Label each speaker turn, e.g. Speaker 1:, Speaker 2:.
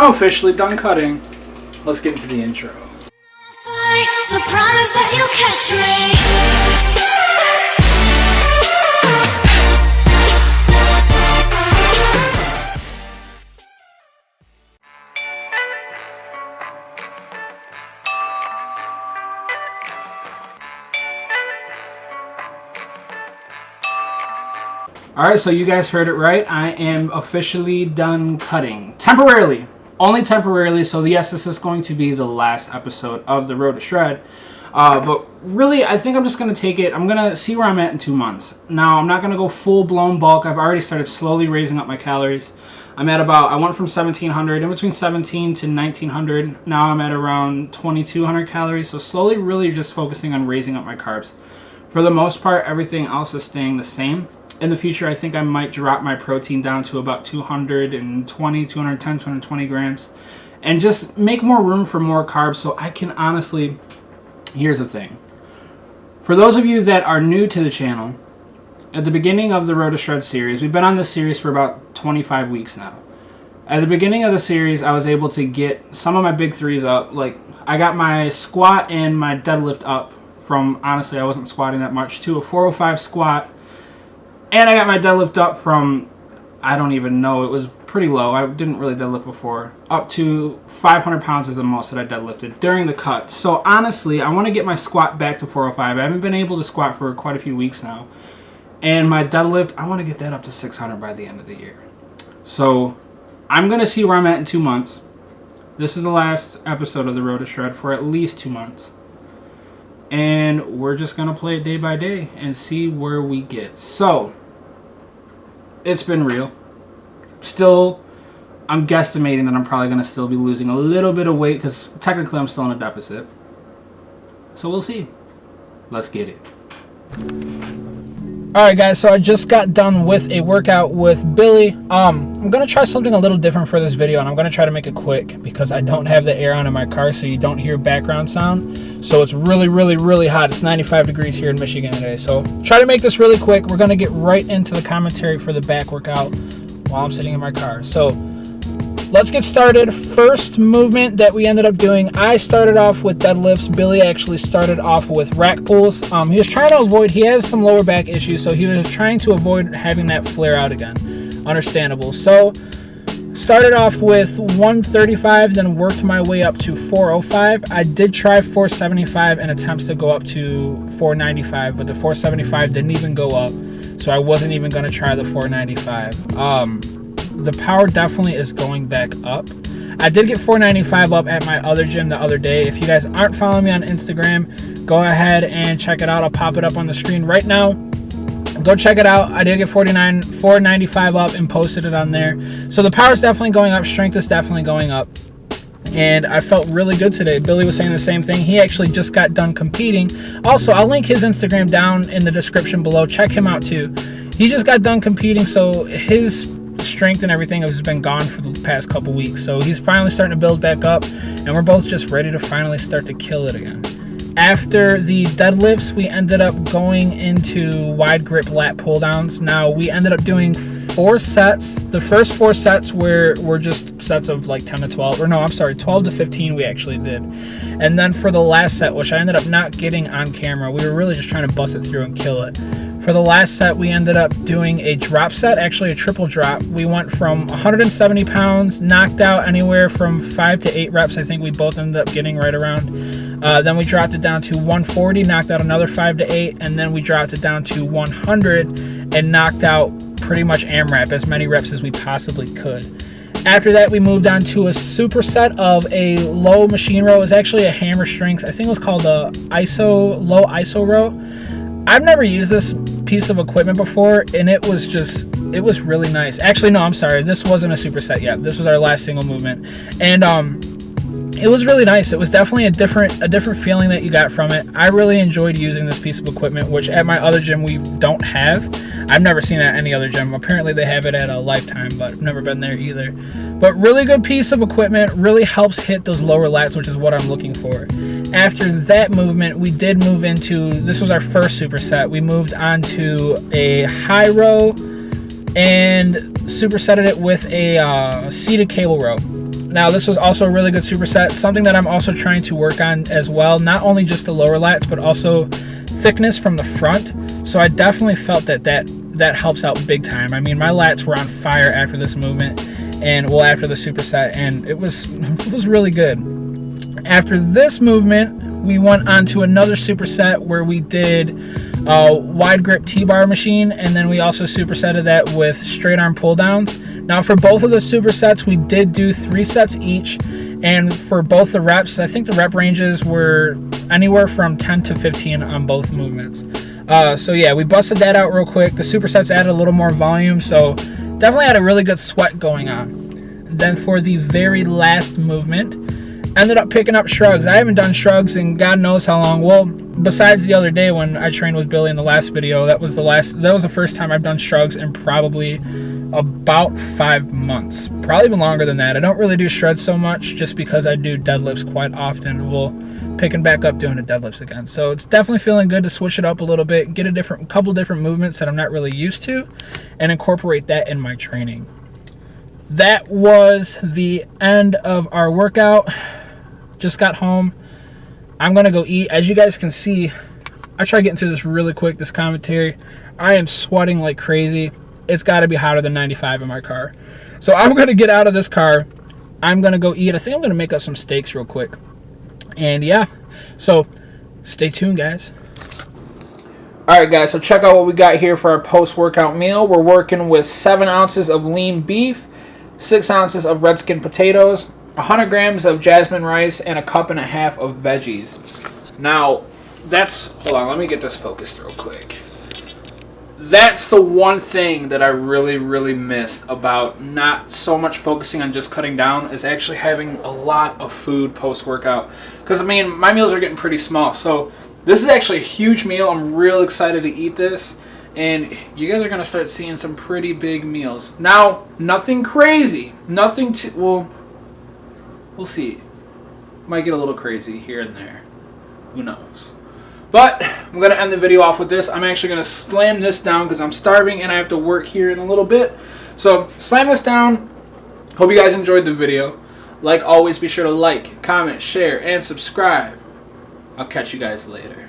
Speaker 1: I'm officially done cutting. Let's get into the intro.
Speaker 2: So promise that you'll catch me.
Speaker 1: Alright, so you guys heard it right. I am officially done cutting. Temporarily. Only temporarily, so yes, this is going to be the last episode of The Road to Shred. But really, I think I'm just going to take it. I'm going to see where I'm at in 2 months. Now, I'm not going to go full-blown bulk. I've already started slowly raising up my calories. I'm at about, I went from 1,700, in between 17 to 1,900. Now I'm at around 2,200 calories. So slowly, really just focusing on raising up my carbs. For the most part, everything else is staying the same. In the future, I think I might drop my protein down to about 220, 210, 220 grams. And just make more room for more carbs so I can honestly... Here's the thing. For those of you that are new to the channel, at the beginning of the Road to Shred series, we've been on this series for about 25 weeks now. At the beginning of the series, I was able to get some of my big threes up. Like, I got my squat and my deadlift up from, honestly, I wasn't squatting that much, to a 405 squat. And I got my deadlift up from, I don't even know, it was pretty low. I didn't really deadlift before. Up to 500 pounds is the most that I deadlifted during the cut. So honestly, I want to get my squat back to 405. I haven't been able to squat for quite a few weeks now. And my deadlift, I want to get that up to 600 by the end of the year. So I'm going to see where I'm at in 2 months. This is the last episode of The Road to Shred for at least 2 months. And we're just going to play it day by day and see where we get. So, it's been real. Still, I'm guesstimating that I'm probably going to still be losing a little bit of weight because technically I'm still in a deficit. So we'll see. Let's get it. Alright guys, so I just got done with a workout with Billy. I'm going to try something a little different for this video, and I'm going to try to make it quick because I don't have the air on in my car, so you don't hear background sound. So it's really, really, really hot. It's 95 degrees here in Michigan today. So try to make this really quick. We're going to get right into the commentary for the back workout while I'm sitting in my car. So let's get started. First movement that we ended up doing, I started off with deadlifts. Billy actually started off with rack pulls. He was trying to avoid, he has some lower back issues, so he was trying to avoid having that flare out again. Understandable. So started off with 135, then worked my way up to 405. I did try 475 in attempts to go up to 495, but the 475 didn't even go up, so I wasn't even going to try the 495. The power definitely is going back up. I did get 495 up at my other gym the other day. If you guys aren't following me on Instagram, go ahead and check it out. I'll pop it up on the screen right now. Go check it out. I did get 495 up and posted it on there. So the power is definitely going up. Strength is definitely going up. And I felt really good today. Billy was saying the same thing. He actually just got done competing. Also, I'll link his Instagram down in the description below. Check him out too. He just got done competing, so his strength and everything has been gone for the past couple weeks. So he's finally starting to build back up, and we're both just ready to finally start to kill it again. After the deadlifts, we ended up going into wide grip lat pull downs. Now, we ended up doing 4 sets. The first 4 sets were just sets of like 10 to 12, or no, I'm sorry, 12 to 15 we actually did. And then for the last set, which I ended up not getting on camera, we were really just trying to bust it through and kill it. For the last set, we ended up doing a drop set, actually a triple drop. We went from 170 pounds, knocked out anywhere from 5 to 8 reps. I think we both ended up getting right around. Then we dropped it down to 140, knocked out another 5 to 8, and then we dropped it down to 100 and knocked out pretty much AMRAP, as many reps as we possibly could. After that, we moved on to a superset of a low machine row. It was actually a hammer strength. I think it was called a low ISO row. I've never used this piece of equipment before, and it was really nice. Actually, no, I'm sorry. This wasn't a superset yet. This was our last single movement. And it was really nice. It was definitely a different feeling that you got from it. I really enjoyed using this piece of equipment, which at my other gym we don't have. I've never seen it at any other gym. Apparently they have it at a Lifetime, but I've never been there either. But really good piece of equipment, really helps hit those lower lats, which is what I'm looking for. After that movement, we did move into, this was our first superset. We moved on to a high row and supersetted it with a seated cable row. Now this was also a really good superset, something that I'm also trying to work on as well, not only just the lower lats but also thickness from the front. So I definitely felt that helps out big time. I mean, my lats were on fire after this movement, and well, after the superset, and it was really good. After this movement, we went on to another superset where we did wide grip T-bar machine, and then we also supersetted that with straight arm pull downs. Now for both of the supersets, we did do 3 sets each, and for both the reps, I think the rep ranges were anywhere from 10 to 15 on both movements. So yeah, we busted that out real quick. The supersets added a little more volume, so definitely had a really good sweat going on. And then for the very last movement, ended up picking up shrugs. I haven't done shrugs in God knows how long. Well, besides the other day when I trained with Billy in the last video, that was the first time I've done shrugs in probably about 5 months. Probably even longer than that. I don't really do shreds so much just because I do deadlifts quite often. We'll picking back up doing the deadlifts again. So it's definitely feeling good to switch it up a little bit, get a couple different movements that I'm not really used to, and incorporate that in my training. That was the end of our workout. Just got home. I'm gonna go eat. As you guys can see, I try getting through this really quick, this commentary. I am sweating like crazy. It's got to be hotter than 95 in my car. So I'm gonna get out of this car. I'm gonna go eat. I think I'm gonna make up some steaks real quick. And yeah, so stay tuned, guys. All right, guys, so check out what we got here for our post-workout meal. We're working with 7 ounces of lean beef, 6 ounces of red skin potatoes, 100 grams of jasmine rice, and a cup and a half of veggies. Now, hold on, let me get this focused real quick. That's the one thing that I really missed about not so much focusing on just cutting down, is actually having a lot of food post-workout. Because, I mean, my meals are getting pretty small. So this is actually a huge meal. I'm real excited to eat this. And you guys are going to start seeing some pretty big meals. Now, nothing crazy. Nothing well, we'll see. Might get a little crazy here and there. Who knows? But I'm going to end the video off with this. I'm actually going to slam this down because I'm starving and I have to work here in a little bit. So slam this down. Hope you guys enjoyed the video. Like always, be sure to like, comment, share, and subscribe. I'll catch you guys later.